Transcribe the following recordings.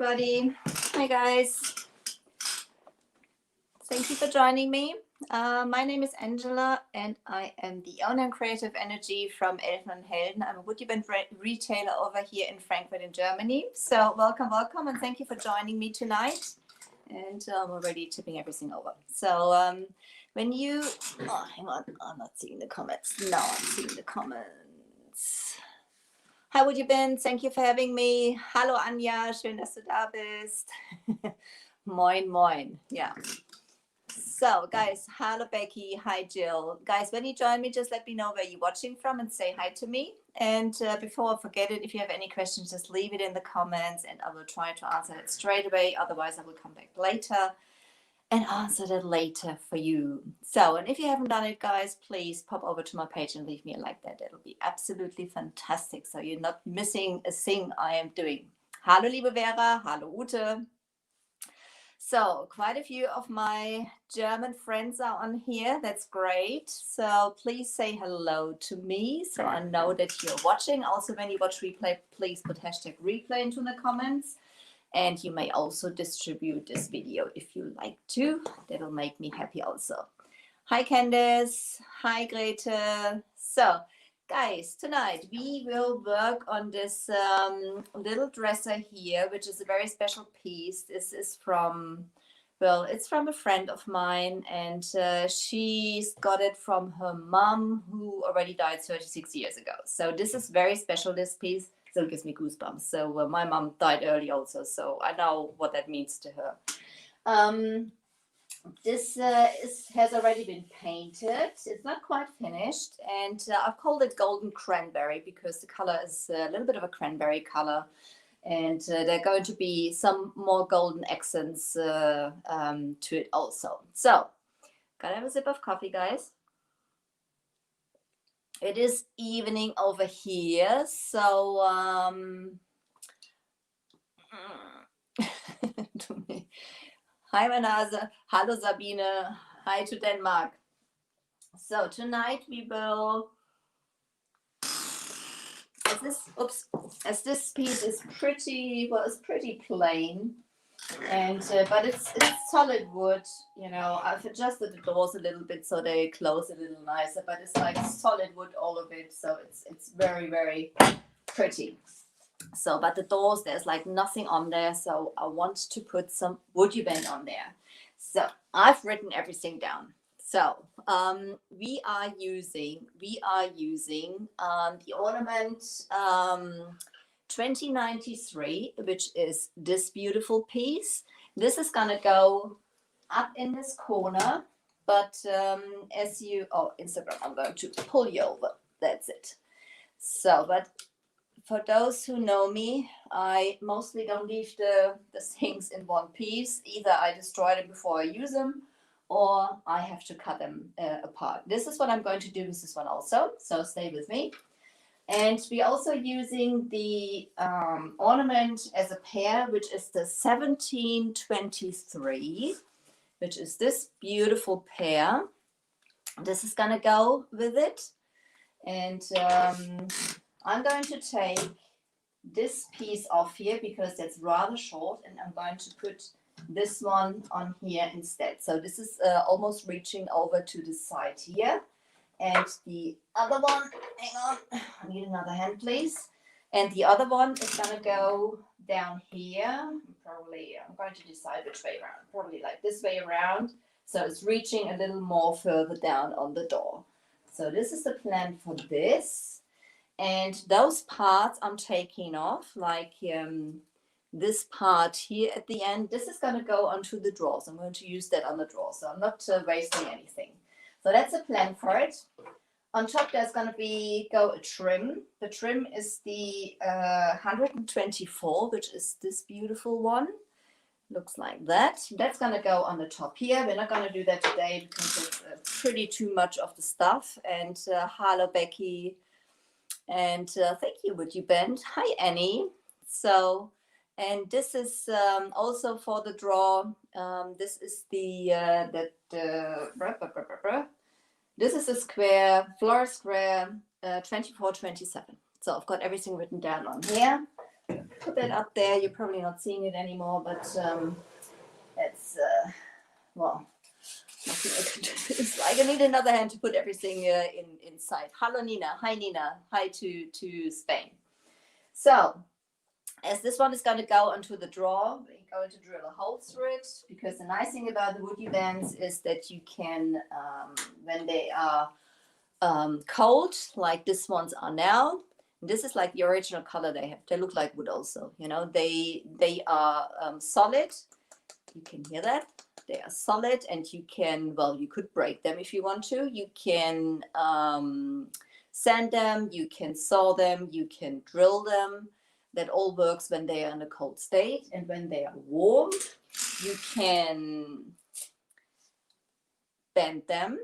everybody. Hi guys. Thank you for joining me. My name is Angela and I am the owner and creative energy from Elfen and Helden. I'm a WoodUbend retailer over here in Frankfurt in Germany. So welcome and thank you for joining me tonight. And I'm already tipping everything over. So when you, hang on, I'm not seeing the comments. No, I'm seeing the comments. Hi WoodUbends, thank you for having me. Hallo Anja, schön, dass du da bist. Moin, moin. Yeah. So guys, hello Becky, hi Jill. Guys, when you join me, just let me know where you're watching from and say hi to me. And before I forget it, if you have any questions, just leave it in the comments and I will try to answer it straight away. Otherwise, I will come back later and answer that later for you. So, and if you haven't done it, guys, please pop over to my page and leave me a like that. That'll be absolutely fantastic. So you're not missing a thing I am doing. Hallo, liebe Vera. Hallo, Ute. So quite a few of my German friends are on here. That's great. So please say hello to me so I know that you're watching. Also, when you watch replay, please put hashtag replay into the comments. And you may also distribute this video if you like to. That'll make me happy also. Hi, Candace. Hi, Grete. So, guys, tonight we will work on this little dresser here, which is a very special piece. This is from, well, it's from a friend of mine, and she's got it from her mom, who already died 36 years ago. So this is very special, this piece. Still gives me goosebumps. So my mom died early also, so I know what that means to her. This has already been painted. It's not quite finished, and I've called it Golden Cranberry because the color is a little bit of a cranberry color, and there are going to be some more golden accents to it also. So, gotta have a sip of coffee, guys. It is evening over here, so hi Manase, hello Sabine, hi to Denmark. So tonight we will, as this piece is pretty, well, it's pretty plain, and but it's solid wood. You know, I've adjusted the doors a little bit so they close a little nicer, but it's like solid wood, all of it, so it's very, very pretty. So, but the doors, there's like nothing on there, so I want to put some WoodUbend on there. So I've written everything down. So we are using the Ornament 2093, which is this beautiful piece. This is gonna go up in this corner, but as you, Instagram, I'm going to pull you over. That's it. So, but for those who know me, I mostly don't leave the things in one piece. Either I destroy them before I use them, or I have to cut them apart. This is what I'm going to do with this one also, so stay with me. And we're also using the ornament as a pair, which is the 1723, which is this beautiful pair. This is gonna go with it. And I'm going to take this piece off here because that's rather short, and I'm going to put this one on here instead. So this is almost reaching over to the side here. And the other one, hang on, I need another hand, please. And the other one is going to go down here. Probably, I'm going to decide which way around. Probably like this way around. So it's reaching a little more further down on the door. So this is the plan for this. And those parts I'm taking off, like this part here at the end. This is going to go onto the drawers. I'm going to use that on the drawers. So I'm not wasting anything. So that's a plan for it. On top, there's going to go a trim. The trim is the 124, which is this beautiful one. Looks like that. That's going to go on the top here. We're not going to do that today because it's pretty too much of the stuff. And hello, Becky. And thank you, WoodUbend. Hi, Annie. So, and this is also for the drawer. This is this is a square, floor square, 2427. So I've got everything written down on here. put that up there. You're probably not seeing it anymore, but it's, well, it's like I need another hand to put everything inside. Hello, Nina. Hi, Nina. Hi to Spain. So, as this one is going to go onto the drawer, we're going to drill a hole through it, because the nice thing about the WoodUbends is that you can, when they are cold, like this ones are now, this is like the original color they have. They look like wood also, you know, they are solid. You can hear that. They are solid, and you can, well, you could break them if you want to. You can sand them, you can saw them, you can drill them. That all works when they are in a cold state. And when they are warm, you can bend them.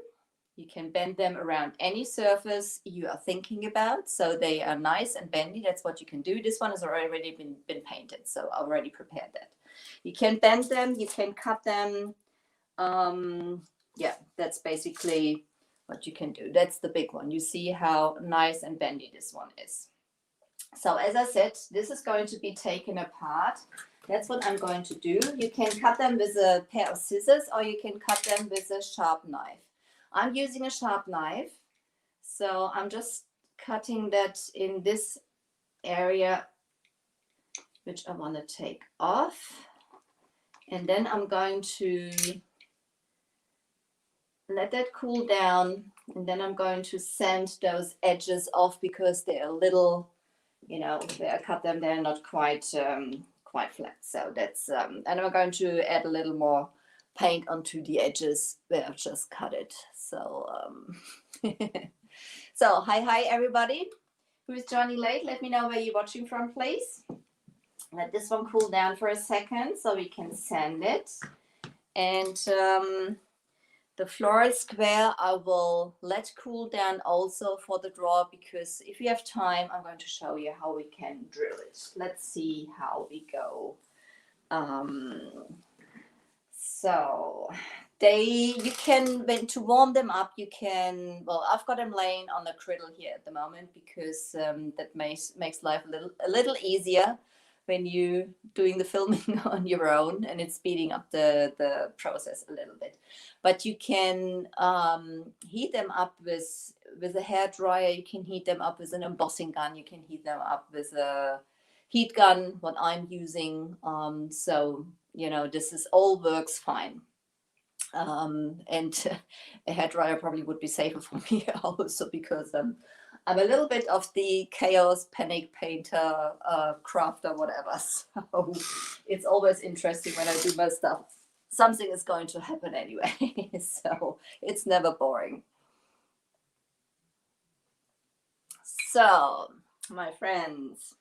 You can bend them around any surface you are thinking about. So they are nice and bendy. That's what you can do. This one has already been painted, so I already prepared that. You can bend them, you can cut them. Yeah, that's basically what you can do. That's the big one. You see how nice and bendy this one is. So as I said, this is going to be taken apart. That's what I'm going to do. You can cut them with a pair of scissors, or you can cut them with a sharp knife. I'm using a sharp knife, so I'm just cutting that in this area, which I want to take off. And then I'm going to let that cool down, and then I'm going to sand those edges off, because they're a little, you know, if I cut them, they're not quite flat. So that's, and I'm going to add a little more paint onto the edges where I've just cut it. So, so hi everybody who is joining late. Let me know where you're watching from, please. Let this one cool down for a second so we can sand it. And the floral square I will let cool down also for the drawer, because if you have time, I'm going to show you how we can drill it. Let's see how we go. So you can, when to warm them up, you can, well, I've got them laying on the griddle here at the moment, because that makes life a little easier when you're doing the filming on your own, and it's speeding up the process a little bit. But you can heat them up with a hair dryer. You can heat them up with an embossing gun. You can heat them up with a heat gun, what I'm using. So, you know, this is all works fine. And a hair dryer probably would be safer for me also, because I'm a little bit of the chaos panic painter, crafter, whatever. So it's always interesting when I do my stuff. Something is going to happen anyway. So it's never boring. So, my friends,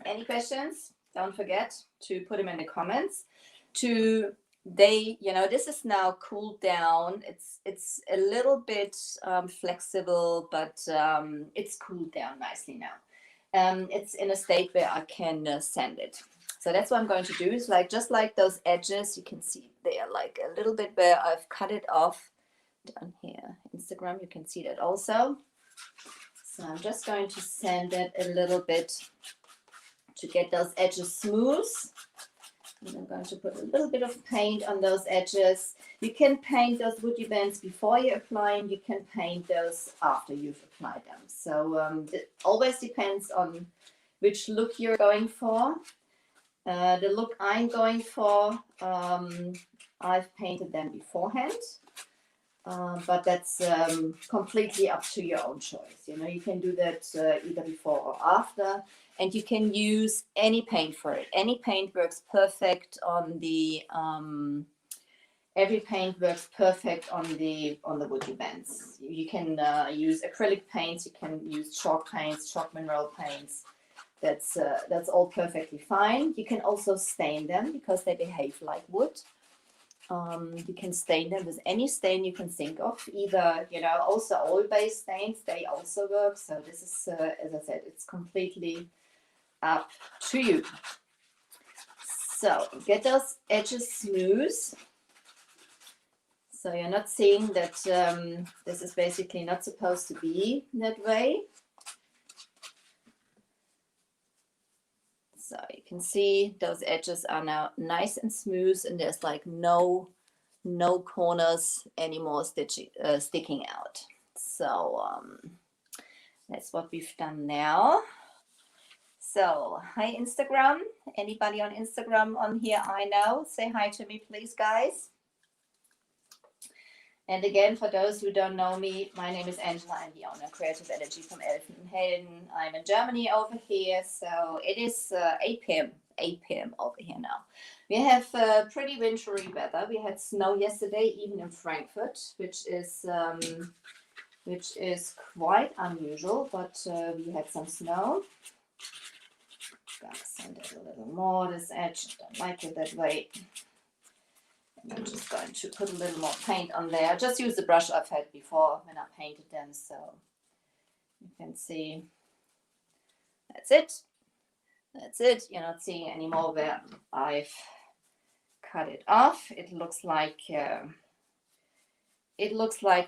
any questions? Don't forget to put them in the comments. You know, this is now cooled down. It's a little bit flexible, but it's cooled down nicely now. It's in a state where I can sand it. So that's what I'm going to do. Is like, just like those edges, you can see they are like a little bit where I've cut it off down here. Instagram, you can see that also. So I'm just going to sand it a little bit to get those edges smooth. And I'm going to put a little bit of paint on those edges. You can paint those WoodUbends before you apply them. You can paint those after you've applied them. So it always depends on which look you're going for. The look I'm going for, I've painted them beforehand. But that's completely up to your own choice. You know, you can do that either before or after, and you can use any paint for it. Any paint works perfect on the. Every paint works perfect on the WoodUbends. You can use acrylic paints. You can use chalk paints, chalk mineral paints. That's all perfectly fine. You can also stain them because they behave like wood. You can stain them with any stain you can think of, either, you know, also oil-based stains, they also work. So this is, as I said, it's completely up to you. So get those edges smooth. So you're not seeing that this is basically not supposed to be that way. So you can see those edges are now nice and smooth, and there's like no corners anymore sticking out. So that's what we've done now. So hi Instagram, anybody on Instagram on here I know, say hi to me please, guys. And again, for those who don't know me, my name is Angela. I'm the owner of Creative Energy from Elfen and Helden. I'm in Germany over here, so it is 8 p.m. over here now. We have pretty wintry weather. We had snow yesterday, even in Frankfurt, which is quite unusual, but we had some snow. Gotta send it a little more, this edge. Don't like it that way. I'm just going to put a little more paint on there. Just use the brush I've had before when I painted them, so you can see. That's it. That's it. You're not seeing anymore where I've cut it off. It looks like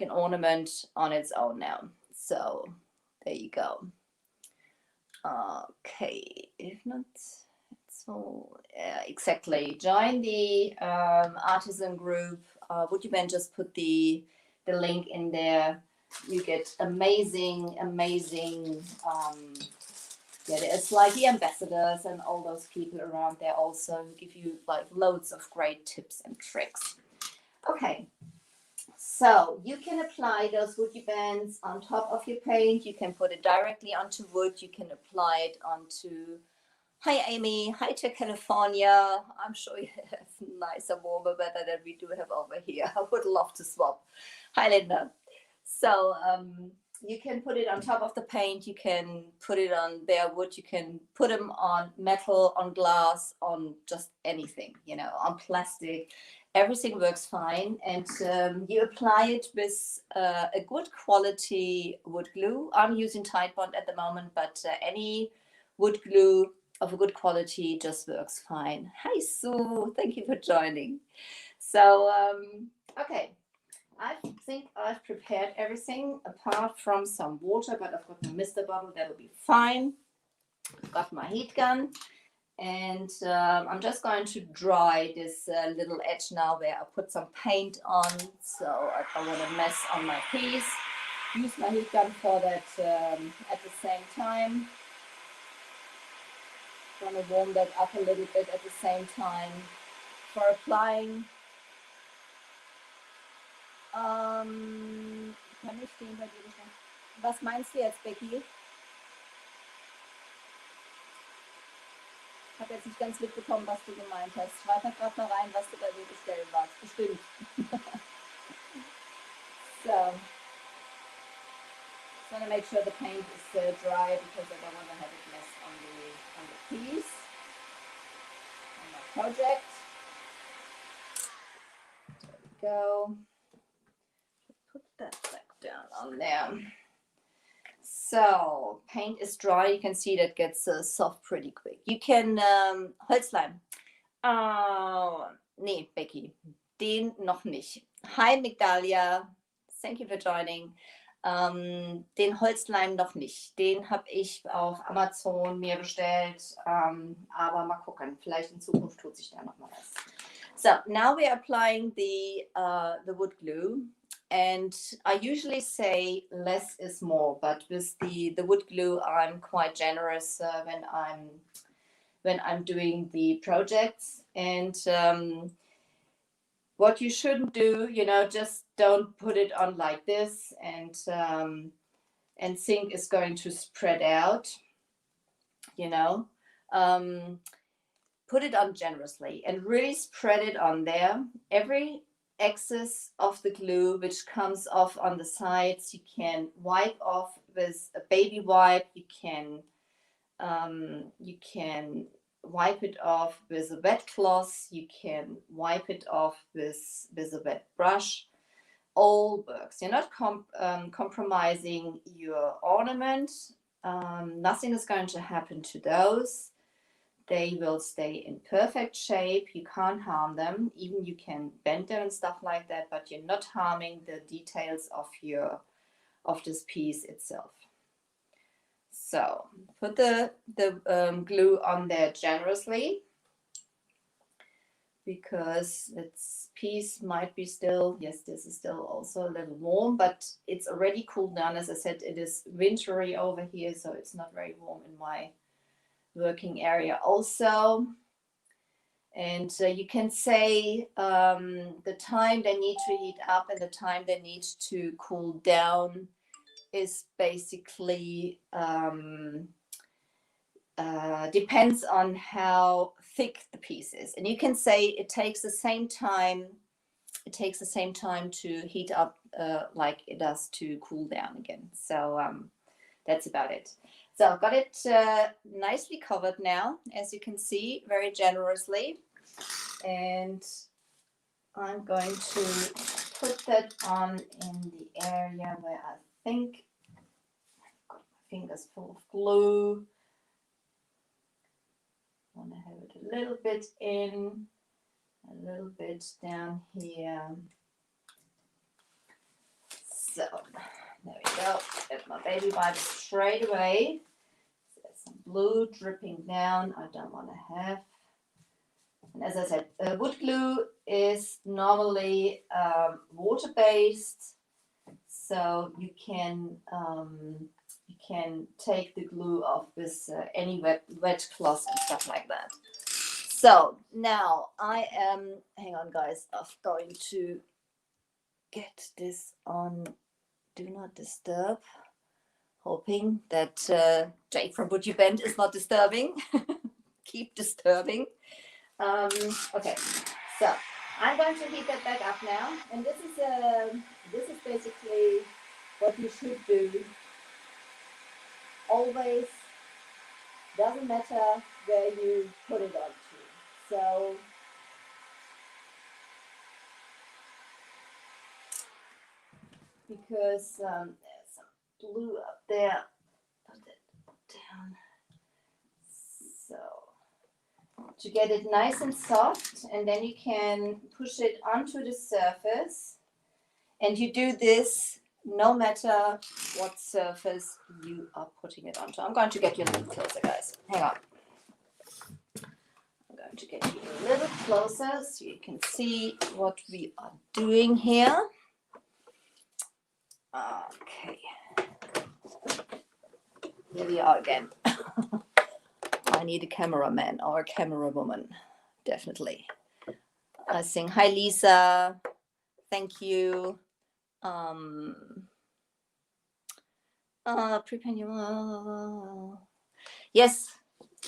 an ornament on its own now. So there you go. Okay, if not. So exactly, join the artisan group. WoodUBend just put the link in there. You get amazing. Yeah, it's like the ambassadors and all those people around there also who give you like loads of great tips and tricks. Okay, so you can apply those WoodUBends on top of your paint. You can put it directly onto wood. You can apply it onto. Hi, Amy. Hi to California. I'm sure you have nicer, warmer weather than we do have over here. I would love to swap. Hi, Linda. So you can put it on top of the paint. You can put it on bare wood. You can put them on metal, on glass, on just anything, you know, on plastic. Everything works fine. And you apply it with a good quality wood glue. I'm using Tide Bond at the moment, but any wood glue of a good quality just works fine. Hi Sue, thank you for joining. So okay, I think I've prepared everything apart from some water, but I've got my mister bottle, that'll be fine. I've got my heat gun, and I'm just going to dry this little edge now where I put some paint on, so I don't want to mess on my piece. Use my heat gun for that at the same time. Going to warm that up a little bit at the same time for applying. Kann ich stehen bei dir? Was meinst du jetzt, Becky? Ich habe jetzt nicht ganz mitbekommen, was du gemeint hast. Schreib mal gerade mal rein, was du bei mir bestellen warst. Bestimmt. So. Just want to make sure the paint is dry because I don't want to have it mess on the piece, on my project. There we go. Put that back down on there. So paint is dry. You can see that gets soft pretty quick. You can Holzleim. Nee, Becky, den noch nicht. Hi Migdalia, thank you for joining. Den Holzleim noch nicht. Den habe ich auf Amazon mir bestellt, aber mal gucken. Vielleicht in Zukunft tut sich da noch mal was. So now we are applying the wood glue, and I usually say less is more, but with the wood glue I'm quite generous when I'm doing the projects. And what you shouldn't do, you know, just don't put it on like this and think it's going to spread out, you know. Put it on generously and really spread it on there. Every excess of the glue which comes off on the sides, you can wipe off with a baby wipe. You can wipe it off with a wet cloth. You can wipe it off with a wet brush. All works. You're not compromising your ornament. Nothing is going to happen to those. They will stay in perfect shape. You can't harm them. Even you can bend them and stuff like that, but you're not harming the details of this piece itself. So put the glue on there generously, because this piece might be still, yes, this is still also a little warm, but it's already cooled down. As I said, it is wintry over here, so it's not very warm in my working area also. And you can say the time they need to heat up and the time they need to cool down is basically depends on how thick the piece is. And you can say it takes the same time. It takes the same time to heat up like it does to cool down again. So that's about it. So I've got it nicely covered now, as you can see, very generously. And I'm going to put that on in the area where I think I've got my fingers full of glue. I want to have it a little bit in, a little bit down here. So there we go. Get my baby wipes straight away. There's some glue dripping down. I don't want to have. And as I said, wood glue is normally water-based, so you can take the glue off with any wet cloth and stuff like that. So now I am, hang on guys, I'm going to get this on Do Not Disturb, hoping that Jake from WoodUBend is not disturbing. Keep disturbing. Okay, so I'm going to heat that back up now, and this is basically what you should do. Always, doesn't matter where you put it onto. So because there's some glue up there, put it down. So to get it nice and soft, and then you can push it onto the surface, and you do this no matter what surface you are putting it onto. I'm going to get you a little closer, guys. Hang on. I'm going to get you a little closer so you can see what we are doing here. Okay. Here we are again. I need a cameraman or a camera woman, definitely. I sing, hi Lisa, thank you. Prepare your... Yes,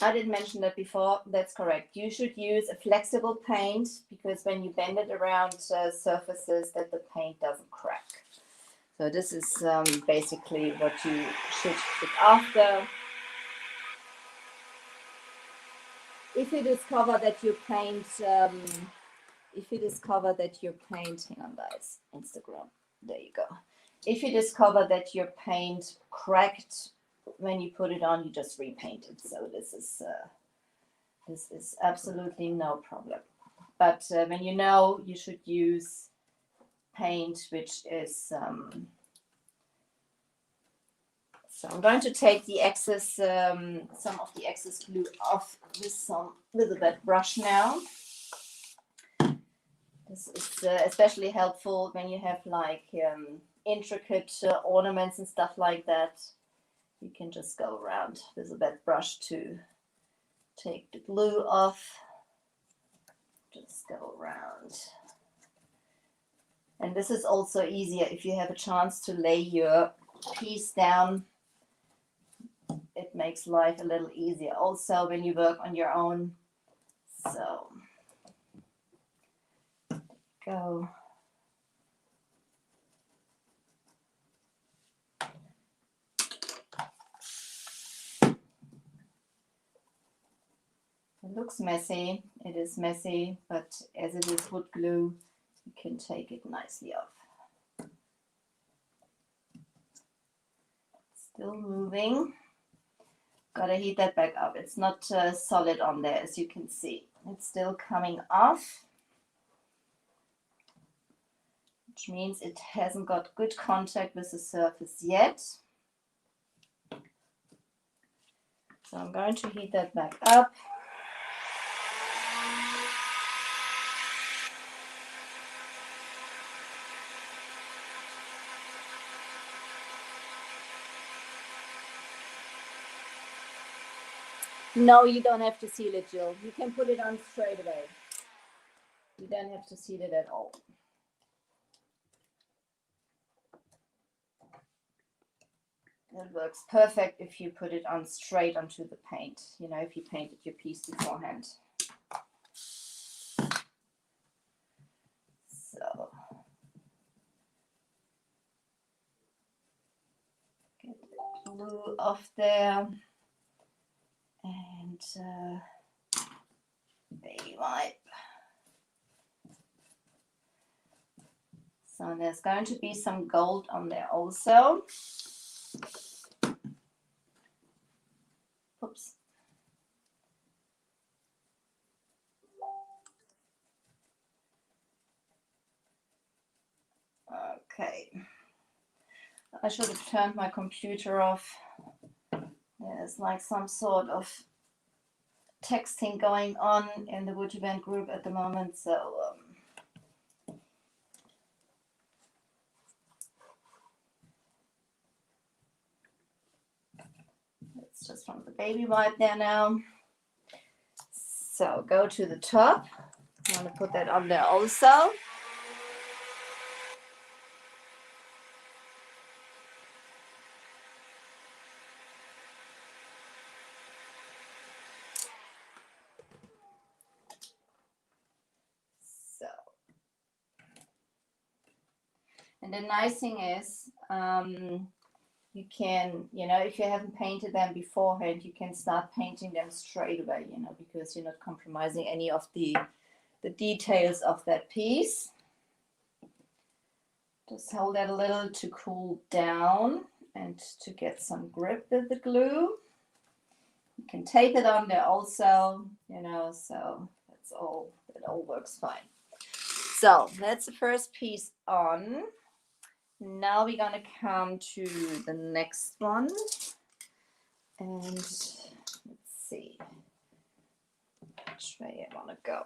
I didn't mention that before. That's correct. You should use a flexible paint, because when you bend it around surfaces, that the paint doesn't crack. So this is basically what you should look after. If you discover that your paint, hang on guys, Instagram, there you go. If you discover that your paint cracked when you put it on, you just repaint it. So this is absolutely no problem. But when you know, you should use paint which is so I'm going to take the excess, some of the excess glue off with a wet brush now. This is especially helpful when you have like intricate ornaments and stuff like that. You can just go around with a wet brush to take the glue off. Just go around. And this is also easier if you have a chance to lay your piece down. It makes life a little easier also when you work on your own. So go. It looks messy. It is messy, but as it is wood glue, you can take it nicely off. Still moving. Gotta heat that back up. It's not solid on there, as you can see. It's still coming off, which means it hasn't got good contact with the surface yet. So I'm going to heat that back up. No, you don't have to seal it, Jill. You can put it on straight away. You don't have to seal it at all. It works perfect if you put it on straight onto the paint, you know, if you painted your piece beforehand. So get the glue off there and baby wipe. So there's going to be some gold on there also. Oops. Okay. I should have turned my computer off. There's like some sort of texting going on in the WoodUbend group at the moment, so let's just run the baby wipe there now. So go to the top. I want to put that on there also. So, and the nice thing is, you can, you know, if you haven't painted them beforehand, you can start painting them straight away, you know, because you're not compromising any of the details of that piece. Just hold that a little to cool down and to get some grip with the glue. You can tape it on there also, you know, so that's all, it all works fine. So that's the first piece on. Now we're going to come to the next one. And let's see which way I want to go.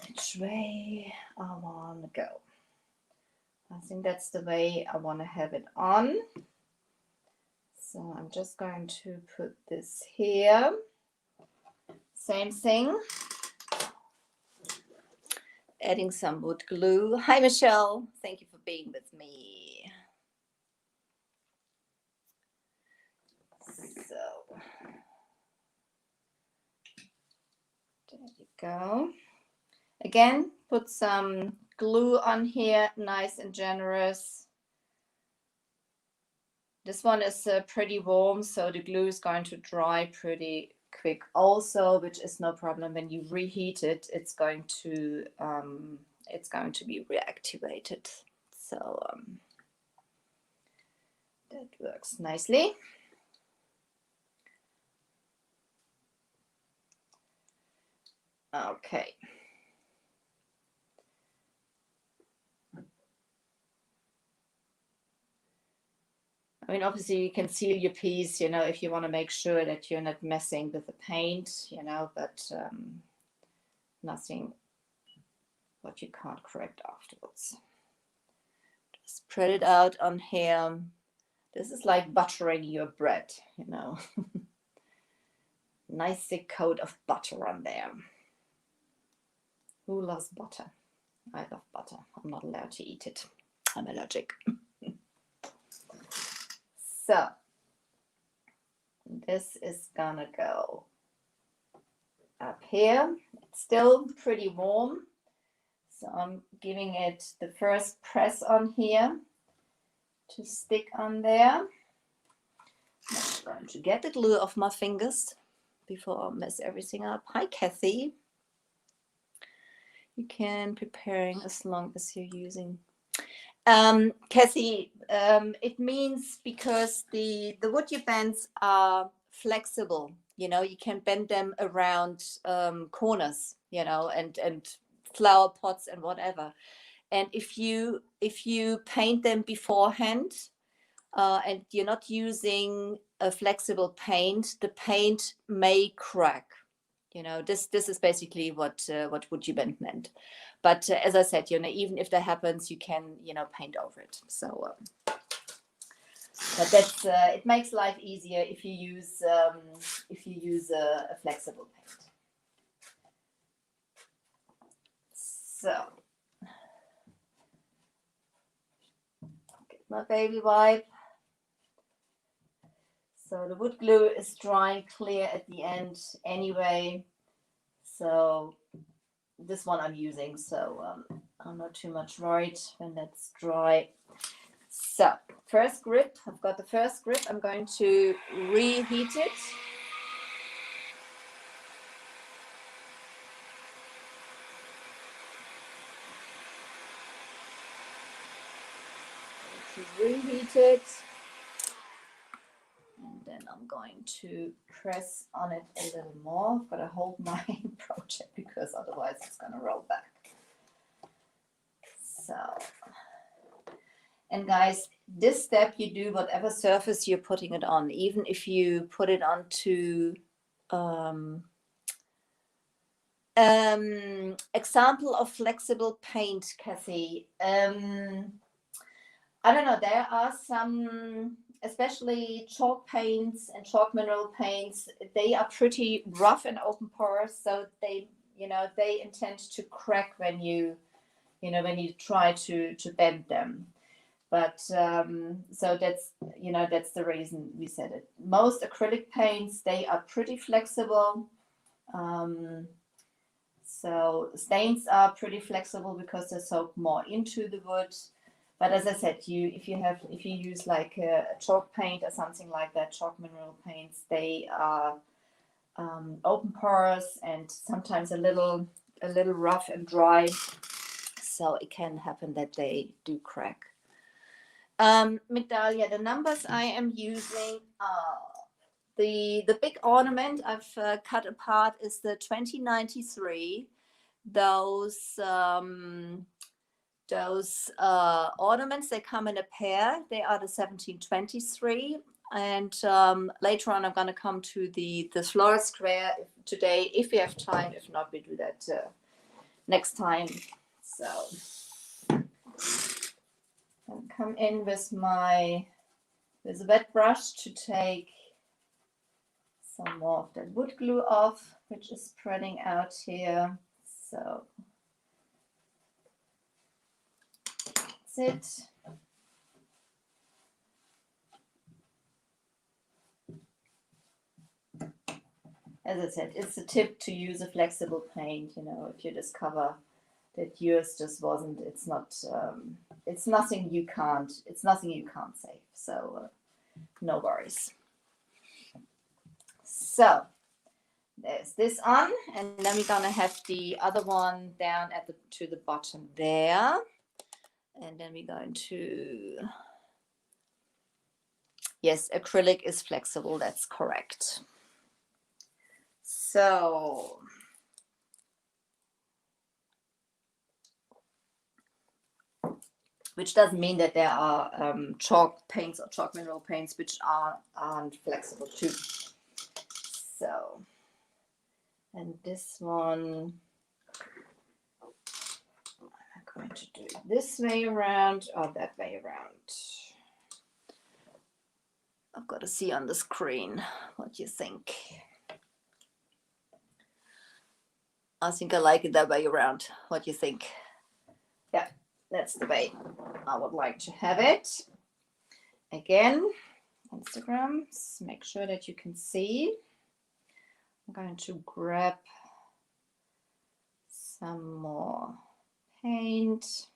Which way I want to go. I think that's the way I want to have it on. So I'm just going to put this here. Same thing. Adding some wood glue. Hi, Michelle. Thank you for being with me. So, there you go. Again, put some glue on here, nice and generous. This one is pretty warm, so the glue is going to dry pretty quick also, which is no problem. When you reheat it, it's going to be reactivated. So that works nicely. Okay. I mean, obviously you can seal your piece, you know, if you want to make sure that you're not messing with the paint, you know, but nothing what you can't correct afterwards. Just spread it out on here. This is like buttering your bread, you know. Nice thick coat of butter on there. Who loves butter? I love butter. I'm not allowed to eat it. I'm allergic. So this is gonna go up here. It's still pretty warm, so I'm giving it the first press on here to stick on there. I'm going to get the glue off my fingers before I mess everything up. Hi, Kathy. You can preparing as long as you're using. Kathy, it means because the WoodUBends are flexible, you know, you can bend them around corners, you know, and flower pots and whatever. And if you paint them beforehand, and you're not using a flexible paint, the paint may crack. You know, this is basically what WoodUBend meant. But as I said, you know, even if that happens, you can, you know, paint over it. So, but that's it makes life easier if you use a flexible paint. So, get my baby wipe. So the wood glue is drying clear at the end anyway. So this one I'm using, so I'm not too much worried when that's dry. So first grip, I've got the first grip. I'm going to reheat it. Reheat it, and then I'm going to press on it a little more. I've got to hold my project because otherwise it's going to roll back. So, and guys, this step you do whatever surface you're putting it on, even if you put it onto example of flexible paint, Cassie. I don't know, there are some, especially chalk paints and chalk mineral paints, they are pretty rough and open porous, so they, you know, they intend to crack when you try to bend them. But so that's, you know, that's the reason we said it. Most acrylic paints, they are pretty flexible. So stains are pretty flexible because they soak more into the wood. But as I said, if you use like a chalk paint or something like that, chalk mineral paints, they are open porous and sometimes a little rough and dry. So it can happen that they do crack. Migdalia, the numbers I am using are the big ornament I've cut apart is the 2093. Those ornaments, they come in a pair. They are the 1723. And later on, I'm going to come to the floral square today, if we have time. If not, we do that next time. So I'll come in with a wet brush to take some more of that wood glue off, which is spreading out here. So that's it. As I said, it's a tip to use a flexible paint. You know, if you discover that yours just wasn't, it's nothing you can't save. So no worries. So there's this on, and then we're gonna have the other one down to the bottom there, and then we're going to, yes, acrylic is flexible, that's correct. So which doesn't mean that there are chalk paints or chalk mineral paints which aren't flexible too. So, and this one, I'm going to do it this way around or that way around. I've got to see on the screen what you think. I think I like it that way around. What do you think? Yeah, that's the way I would like to have it. Again, Instagram, make sure that you can see. I'm going to grab some more paint.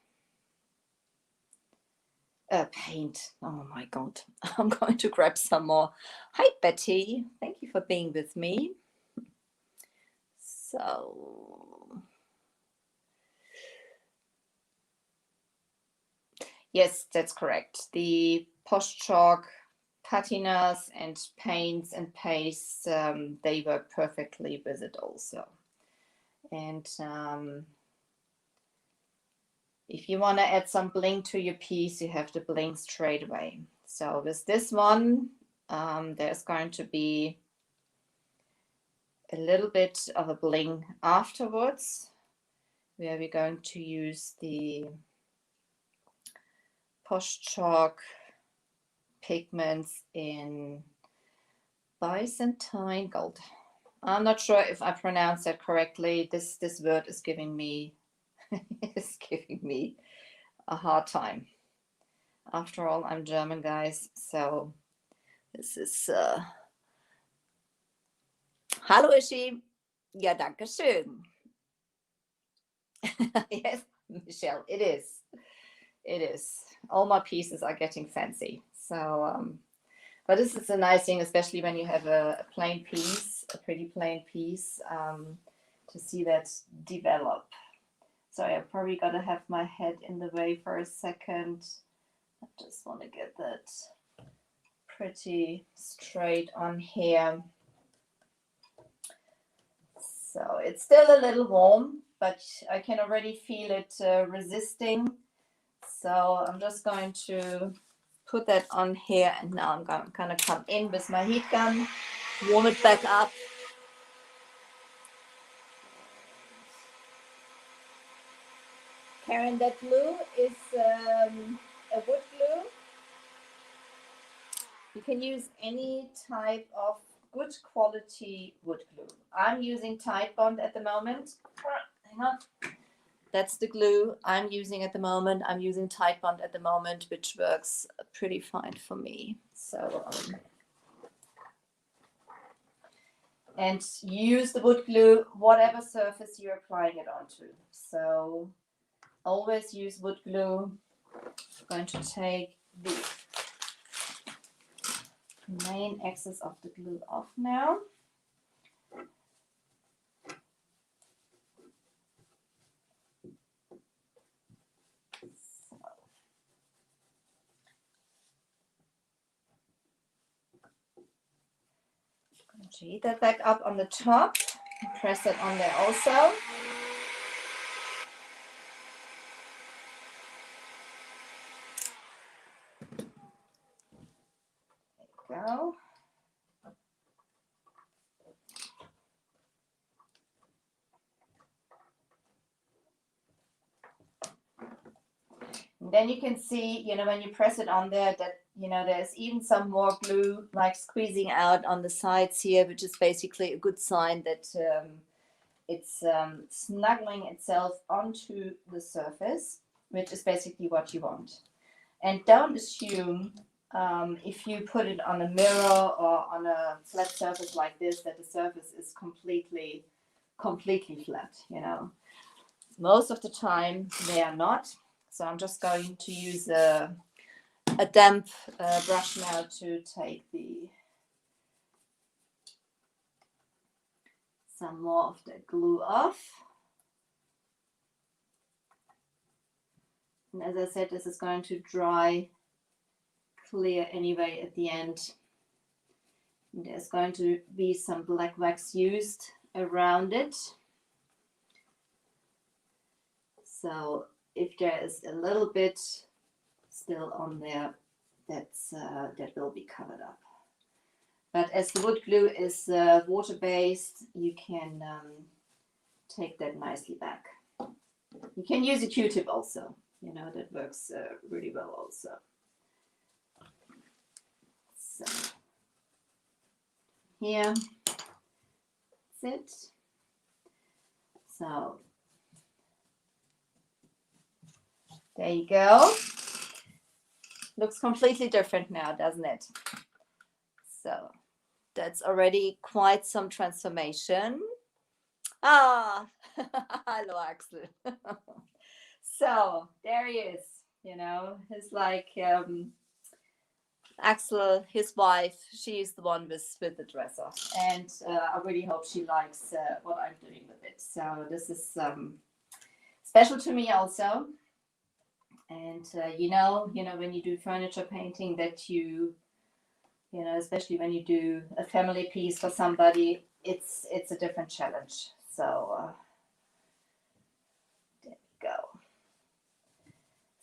Oh my God. I'm going to grab some more. Hi, Betty. Thank you for being with me. So, yes, that's correct. The Posh Chalk patinas and paints and pastes, they work perfectly with it also. And if you want to add some bling to your piece, you have the bling straight away. So with this one, there's going to be a little bit of a bling afterwards, where we're going to use the Posh Chalk pigments in Byzantine Gold. I'm not sure if I pronounced that correctly. This word is giving me a hard time. After all, I'm German, guys, so this is Hallo Ishi. Ja, danke schön. Yes, Michelle, it is. It is. All my pieces are getting fancy. So, but this is a nice thing, especially when you have a plain piece, a pretty plain piece, to see that develop. Sorry, I probably got to have my head in the way for a second. I just want to get that pretty straight on here. So it's still a little warm, but I can already feel it resisting. So I'm just going to put that on here, and now I'm going to come in with my heat gun, warm it back up. Karen, that glue is a wood glue. You can use any type of good quality wood glue. I'm using Tide Bond at the moment. Hang on. That's the glue I'm using at the moment. I'm using Tide Bond at the moment, which works pretty fine for me. So, and use the wood glue, whatever surface you're applying it onto. So always use wood glue. I'm going to take the main excess of the glue off now. Heat that back up on the top, press it on there also. There you go. And then you can see, when you press it on there, that, there's even some more glue like squeezing out on the sides here, which is basically a good sign that it's snuggling itself onto the surface, which is basically what you want. And don't assume if you put it on a mirror or on a flat surface like this, that the surface is completely flat, Most of the time they are not. So I'm just going to use a damp brush now to take some more of the glue off. And as I said, this is going to dry clear anyway at the end. And there's going to be some black wax used around it. So if there is a little bit still on there, that will be covered up. But as the wood glue is water-based, you can take that nicely back. You can use a Q-tip also. That works really well also. So here, that's it. So there you go. Looks completely different now, doesn't it? So that's already quite some transformation. Ah, hello, Axel. So there he is. He's like Axel, his wife. She's the one with the dresser, and I really hope she likes what I'm doing with it. So this is special to me also. And when you do furniture painting, that especially when you do a family piece for somebody, it's a different challenge. So there we go.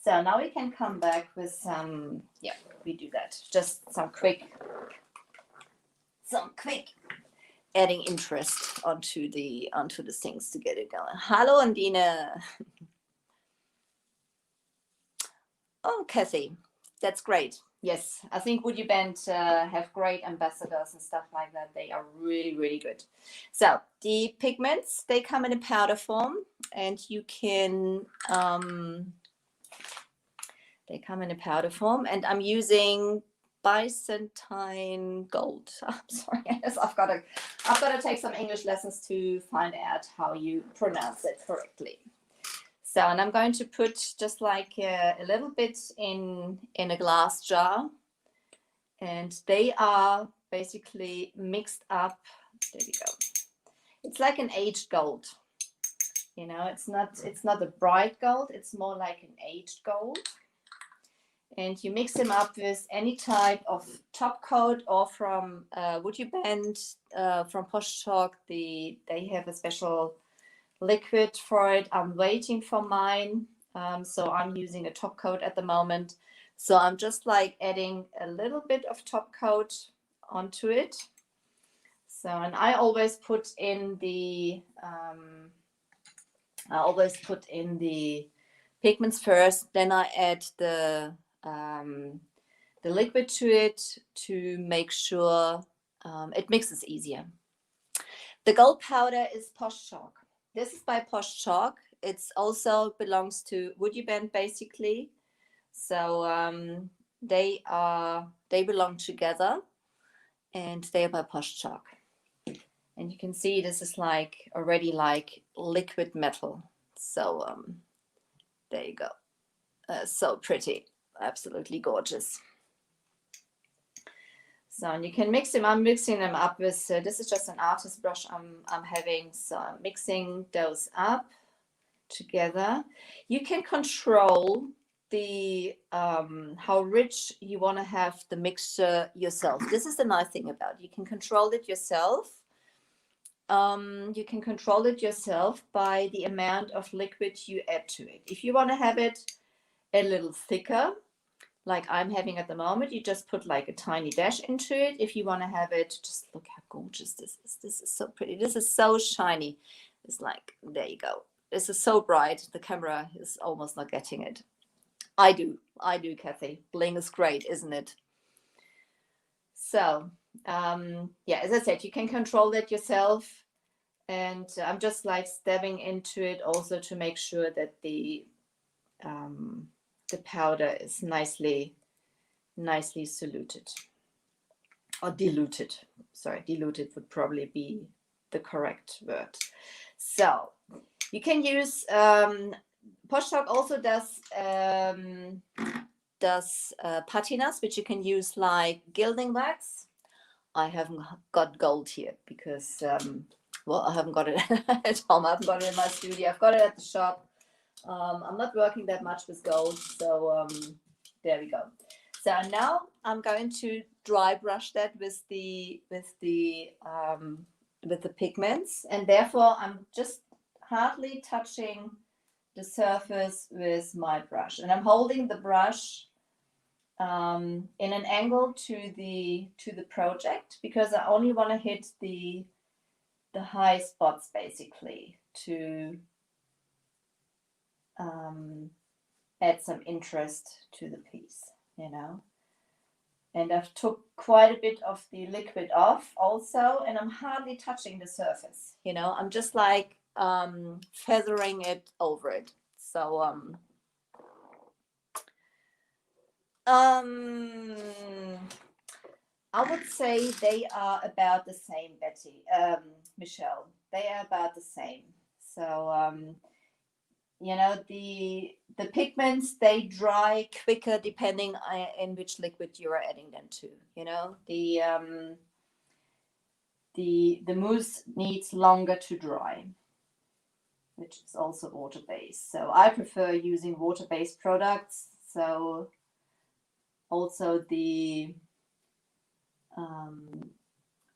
So now we can come back with some we do that. Just some quick adding interest onto the things to get it going. Hello, Andina. Oh, Kathy, that's great. Yes, I think WoodUBend have great ambassadors and stuff like that. They are really, really good. So the pigments, they come in a powder form, and you can, they come in a powder form, and I'm using Byzantine gold. I'm sorry, I've got to take some English lessons to find out how you pronounce it correctly. So, and I'm going to put just like a little bit in a glass jar, and they are basically mixed up. There we go. It's like an aged gold. You know, it's not a bright gold. It's more like an aged gold. And you mix them up with any type of top coat, or from WoodUBend, from Posh Chalk. They have a special liquid for it. I'm waiting for mine, so I'm using a top coat at the moment. So I'm just like adding a little bit of top coat onto it. So, and I always put in the pigments first, then I add the liquid to it to make sure it mixes easier. The gold powder is Posh Chalk. This is by Posh Chalk. It's also belongs to WoodUBend basically. So they belong together, and they are by Posh Chalk. And you can see this is like already like liquid metal. So there you go. So pretty, absolutely gorgeous. So, and you can mix them. I'm mixing them up with, this is just an artist brush I'm having. So I'm mixing those up together. You can control the how rich you want to have the mixture yourself. This is the nice thing about it. You can control it yourself. You can control it yourself by the amount of liquid you add to it. If you want to have it a little thicker, like I'm having at the moment, you just put like a tiny dash into it. If you want to have it, just look how gorgeous this is. This is so pretty. This is so shiny. It's like, there you go. This is so bright. The camera is almost not getting it. I do, Kathy. Bling is great, isn't it? So, yeah, as I said, you can control that yourself. And I'm just like stabbing into it also to make sure that the powder is nicely diluted. Sorry, diluted would probably be the correct word. So you can use Posh Chalk also does patinas, which you can use like gilding wax. I haven't got gold here because well, I haven't got it at home. I haven't got it in my studio. I've got it at the shop. I'm not working that much with gold, so there we go. So now I'm going to dry brush that with the pigments, and therefore I'm just hardly touching the surface with my brush, and I'm holding the brush in an angle to the project, because I only want to hit the high spots basically to add some interest to the piece, you know. And I've took quite a bit of the liquid off also, and I'm hardly touching the surface, you know. I'm just like feathering it over it. So I would say they are about the same, Betty, Michelle. They are about the same. So you know, the pigments, they dry quicker depending in which liquid you are adding them to. You know, the mousse needs longer to dry, which is also water-based. So I prefer using water-based products. So also the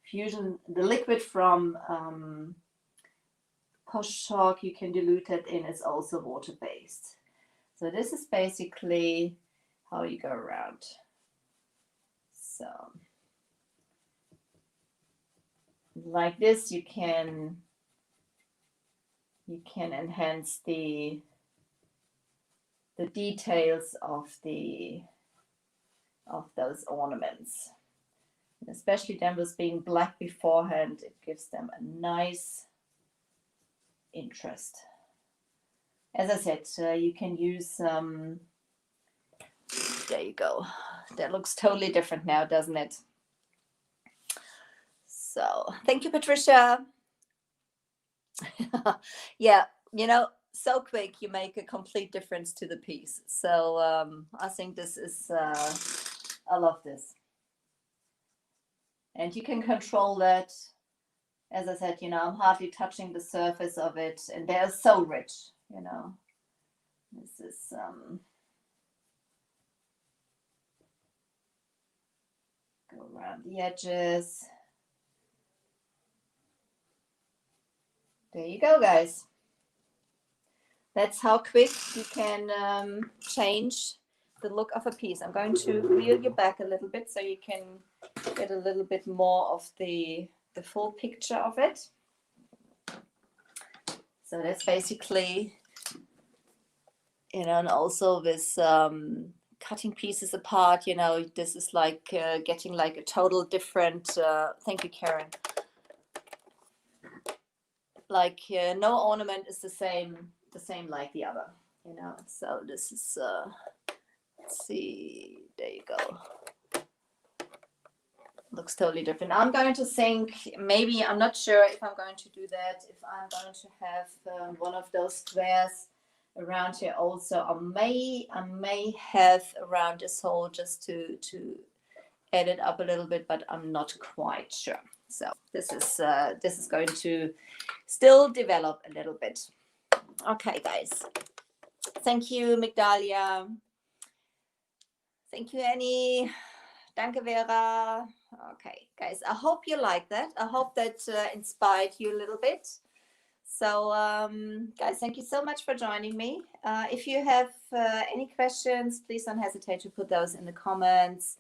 fusion, the liquid from Posh Chalk, you can dilute it in, is also water-based. So this is basically how you go around. So like this, you can enhance the details of those ornaments. And especially them with being black beforehand, it gives them a nice interest. As I said, you can use there you go. That looks totally different now, doesn't it? So thank you, Patricia. Yeah, you know, so quick you make a complete difference to the piece. So I think this is I love this. And you can control that. As I said, you know, I'm hardly touching the surface of it, and they're so rich, you know. This is go around the edges. There you go, guys. That's how quick you can change the look of a piece. I'm going to reel you back a little bit so you can get a little bit more of the full picture of it. So that's basically, you know, and also with cutting pieces apart, you know, this is like getting like a total different, thank you, Karen. Like no ornament is the same like the other, you know. So this is, let's see, there you go. Looks totally different. I'm going to think, maybe, I'm not sure if I'm going to do that, if I'm going to have one of those squares around here also. I may have around this hole just to add it up a little bit, but I'm not quite sure. So this is going to still develop a little bit. Okay, guys. Thank you, Migdalia. Thank you, Annie. Danke, Vera. Okay, guys, I hope you like that. I hope that inspired you a little bit. So, guys, thank you so much for joining me. If you have any questions, please don't hesitate to put those in the comments.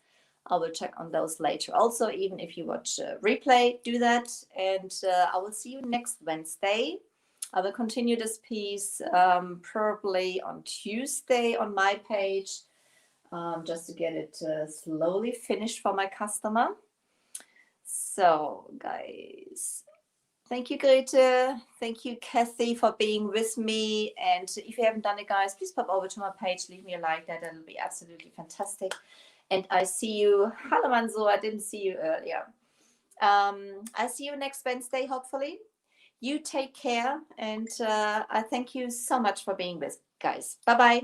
I will check on those later. Also, even if you watch replay, do that. And I will see you next Wednesday. I will continue this piece probably on Tuesday on my page, just to get it slowly finished for my customer. So, guys, thank you, Grete. Thank you, Kathy, for being with me. And if you haven't done it, guys, please pop over to my page. Leave me a like. That'll be absolutely fantastic. And I see you. Hello, Manzo. I didn't see you earlier. I see you next Wednesday, hopefully. You take care. And I thank you so much for being with, guys. Bye-bye.